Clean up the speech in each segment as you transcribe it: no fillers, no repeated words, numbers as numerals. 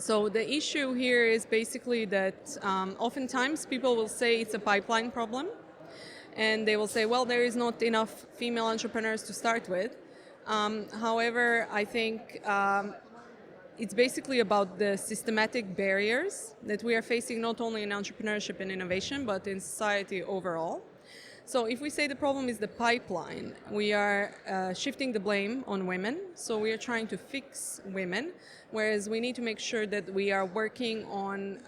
So the issue here is basically that oftentimes people will say it's a pipeline problem, and they will say, well, there is not enough female entrepreneurs to start with. However, I think it's basically about the systematic barriers that we are facing not only in entrepreneurship and innovation, but in society overall. So if we say the problem is the pipeline, we are shifting the blame on women. So we are trying to fix women, whereas we need to make sure that we are working on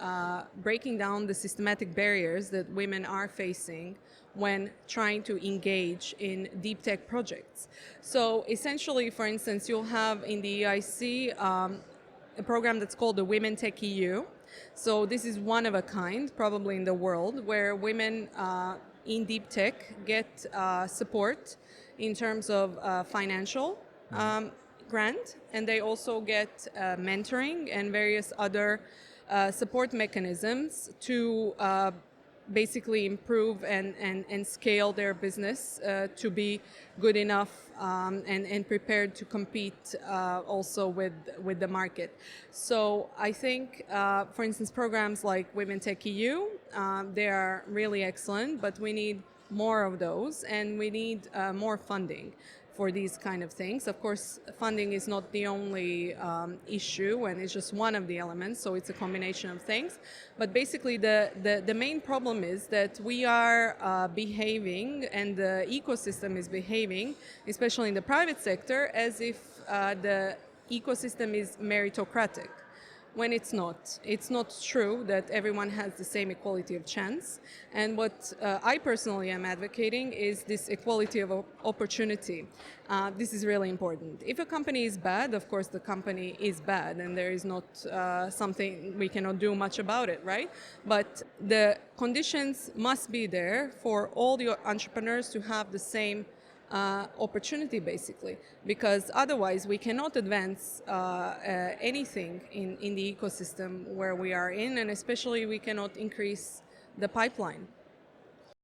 breaking down the systematic barriers that women are facing when trying to engage in deep tech projects. So essentially, for instance, you'll have in the EIC a program that's called the Women Tech EU. So this is one of a kind, probably in the world, where women in deep tech get support in terms of financial grant, and they also get mentoring and various other support mechanisms to basically improve and scale their business to be good enough and prepared to compete also with the market. So I think, for instance, programs like Women Tech EU, they are really excellent, but we need more of those, and we need more funding for these kind of things. Of course, funding is not the only issue, and it's just one of the elements, so it's a combination of things. But basically, the main problem is that we are behaving, and the ecosystem is behaving, especially in the private sector, as if the ecosystem is meritocratic, when it's not. It's not true that everyone has the same equality of chance. And what I personally am advocating is this equality of opportunity. This is really important. If a company is bad, of course the company is bad, and there is not something we cannot do much about it, right? But the conditions must be there for all the entrepreneurs to have the same opportunity, basically, because otherwise we cannot advance anything in the ecosystem where we are in, and especially we cannot increase the pipeline.